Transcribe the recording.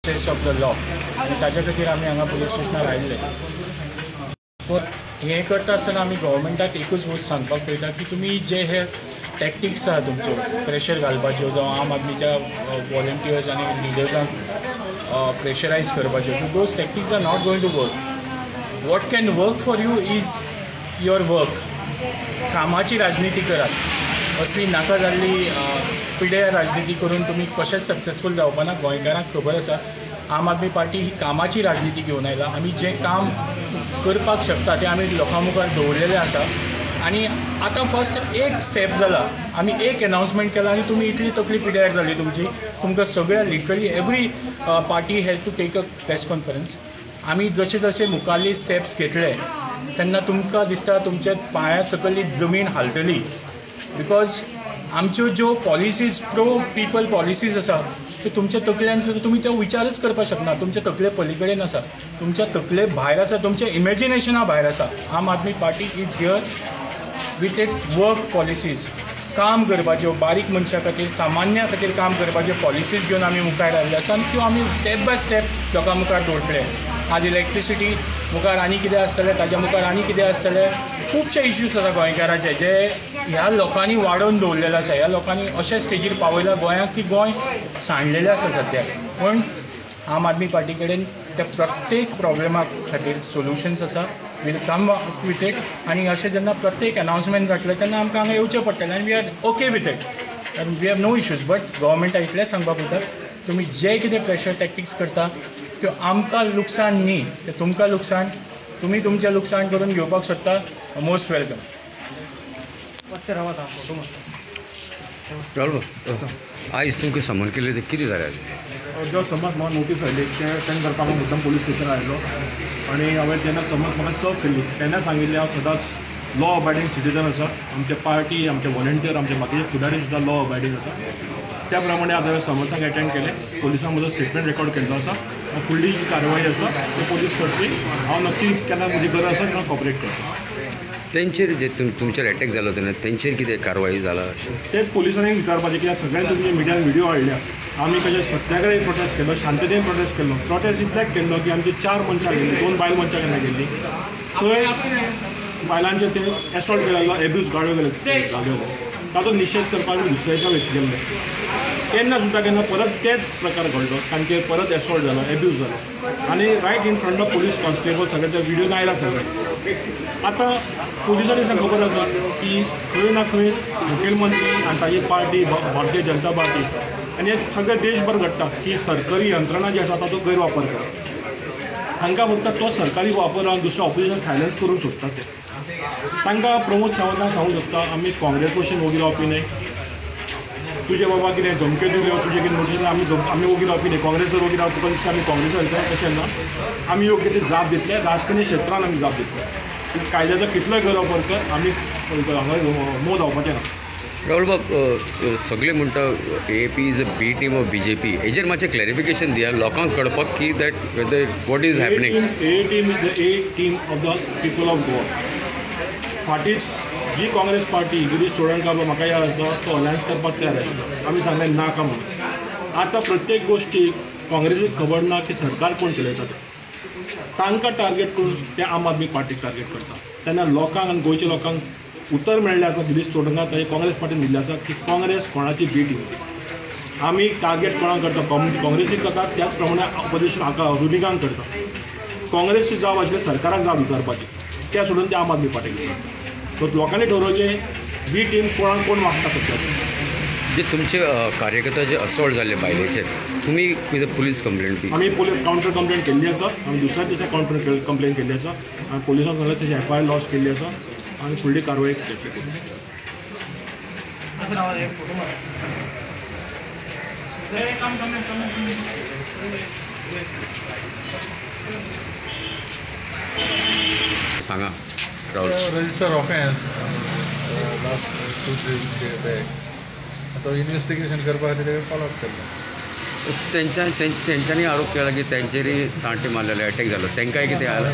Access of the law आनी ताजे खातीर आमी हांगा पुलीस स्टेशनार आयिल्ले. पूण हें करता आसतना आमी गव्हर्मेंटाक एकूच गोश्ट सांगपाक पळयता की तुमी जे हे टॅक्टिक्स आहा तुमच्यो प्रेशर घालपाच्यो जावं आम आदमीच्या वॉलंटियर्स आनी लिडर्सांक प्रेशरायज करपाच्यो, those tactics are not going to work. What can work for you is your work. कामाची राजनिती करात. असली नाका जाल्ली पिड्यार राजनिती करून तुमी कशेंच सक्सेसफूल जावपा ना. गोंयकारांक खबर आसा आम आदमी पार्टी ही कामाची राजनिती घेवन आयला. आमी जें काम करपाक शकता तें आमी लोकां मुखार दवरलेलें आसा. आनी आतां फर्स्ट एक स्टेप जाला, आमी एक अनाउन्समेंट केला आनी तुमी इतली तकली पिड्यार जाली तुमची. तुमकां सगळ्या literally every party has to take a press conference. आमी जशे जशे मुखारले स्टेप्स घेतले तेन्ना तुमकां दिसता तुमच्या पांया सकयली जमीन हालतली. बिकॉज आमच्यो ज्यो पॉलिसीज प्रो पीपल पॉलिसीज आसा त्यो तुमच्या तकल्यान सुद्दां तुमी त्यो विचारच करपाक शकना. तुमच्या तकले पलीकडेन आसा, तुमच्या तकले भायर आसा, तुमच्या इमॅजिनेशना भायर आसा. Aam Aadmi Party is here with its work policies. काम करपाच्यो बारीक मनशा खातीर सामान्या खातीर काम करपाच्यो पॉलिसीज घेवन आमी मुखार आयिल्ले आसा आनी त्यो आमी स्टेप बाय स्टेप लोकां मुखार दवरतले. आज इलेक्ट्रिसिटी मुखार आनी कितें आसतलें, ताज्या मुखार आनी कितें आसतलें. खुबशे इश्यूज आसा गोंयकाराचे जे ह्या लोकांनी वाडोवन दवरलेले आसा. ह्या लोकांनी अशे स्टेजीर पावयला गोंयाक की गोंय सांडलेलें आसा सद्याक. पूण आम आदमी पार्टी कडेन त्या प्रत्येक प्रॉब्लेमा खातीर सोल्युशन्स आसा. Will come with it. आनी अशें जेन्ना प्रत्येक अनाउन्समेंट जातलें तेन्ना आमकां हांगा येवचें पडटलें. आनी we are okay with it. We have no issues. But गव्हर्मेंटा इतलेंच सांगपाक वयता तुमी जे कितें प्रेशर टॅक्टिक्स करता त्यो आमकां लुकसाण न्ही, तें तुमकां लुकसाण. तुमी तुमचें लुकसाण करून घेवपाक सोदता. Most welcome. आयज तुमकां समन केलें तें कितें जालें? जो समज म्हाका नोटीस आयली तें करपाक हांव मुद्दम पोलीस स्टेशन आयलो आनी हांवें जेन्ना समज म्हाका सर्व केल्ली तेन्ना सांगिल्लें हांव सदांच लॉ अबायडींग सिटीजन आसा. आमचे पार्टी, आमचे वॉलंटियर, आमचे बाकीचे फुडारी सुद्दां लॉ अबायडींग आसा. त्या प्रमाणे आज हांवें समन्साक एटेंड केलें. पोलिसांक म्हजो स्टेटमेंट रेकॉर्ड केल्लो आसा. फुडली जी कारवाई आसा ती पोलीस करतली. हांव नक्की केन्ना म्हजी गरज आसा तेन्ना कॉपरेट करता. तेंचेर जे तुमचेर अटॅक जालो तेन्ना तेंचेर कितें कारवाई जाला? तेच पोलिसांनी विचारपाचें कित्याक सगळ्यांनी तुमच्या मिडियान व्हिडिओ हाडल्या. आमी कशें सत्याग्रही प्रोटेस्ट केलो, शांततेन प्रोटेस्ट केलो. प्रोटेस्ट इतल्याक केल्लो की आमची 4 मनशां गेल्ली, 2 बायल मनशां केन्ना गेल्ली. थंय बायलांचेर ते एसॉल्ट केलेलो, एब्यूज गाळ्यो गेल्यो. ताचो निशेध करपाक आमी दुसऱ्याच्या वेळी गेल्ले. तेन्ना सुद्दां केन्ना परत तेच प्रकार घडलो. तांचेर परत एसॉल्ट जालो, एब्यूज जालो. आनी right in front of police constable सगळे ते व्हिडिओ आयला सगळे. आतां पुलिसांनी सांगूंक खबर आसा की खंय ना खंय मुखेलमंत्री आनी ताची पार्टी भारतीय जनता पार्टी आनी हे सगळे देशभर घडटा की सरकारी यंत्रणा जी आसा ताचो गैरवापर करता. तांकां फक्त तो सरकारी वापर आनी दुसरो ऑपोजिशन सायलन्स करून सोदतात. ते तांकां प्रमोद सावंताक सांगूंक सोदता आमी काँग्रेस भशेन वगील रावपी न्हय. तुजे बाबा कितें धमक्यो दिल्यो, तुजे कितें नोटीस आमी वगील रावपी न्हय. काँग्रेस जर वगील रावता तुका दिसता आमी काँग्रेस वयता तशें ना. आमी योग्य ते जाप दितले. राजकीय क्षेत्रान आमी जाप दितले. कायद्याचो कितलोय गैरवापर कर आमी हांगा मोद जावपाचें ना. राहुल बाब, सगळे म्हणटा AAP is a B team of BJP. हेजेर मातशें क्लॅरिफिकेशन दिया लोकांक कळपाक की that whether what is happening. A team is the A team of the people of Goa. फाटींच जी काँग्रेस पार्टी गिरीश चोडणकर म्हाका याद आसा तो अलायन्स करपाक तयार आशिल्लो. आमी सांगलें नाका म्हणून. आतां प्रत्येक गोश्टीक काँग्रेसीक खबर ना की सरकार कोण चलयता तें. तांकां टार्गेट करून ते आम आदमी पार्टीक टार्गेट करता. तेन्ना लोकांक आनी गोंयच्या लोकांक उतर मेळ्ळें आसा गिरीश चोडणकर ताचे काँग्रेस पार्टीन दिल्लें आसा की काँग्रेस कोणाची बी टीम. आमी टार्गेट कोणाक करता, काँग्रेसीक करता त्याच प्रमाणे ऑपोजिशन हाका रुलिंगांक करता. काँग्रेसची जाप आशिल्ली सरकाराक जाप विचारपाची, त्या सोडून ते आम आदमी पार्टीक विचारता. सो लोकांनी ठरवचें बी टीम कोण मागता सध्या. जे तुमचे कार्यकर्ता जे असॉल्ट जाल्ले बायलेचेर तुमी कितें पुलीस कंप्लेंट दी? आमी कावंटर कंप्लेंट केल्ली आसा. आमी दुसऱ्या दिसा कावंटर कंप्लेंट केल्ली आसा आनी पुलिसांक सांगलें तेजी FIR लॉज केल्ली आसा आनी फुडली कारवाय घेतली. सांगा Rahul. Register offence last 2-3 days back. आतां इन्वेस्टिगेशन करपा खातीर ताका कॉल अप केल्लो. तेंच्यांनी आरोप केला की तेंचेरय तांटे मारलेले, अटॅक जालो. तेंकांय कितें आयला?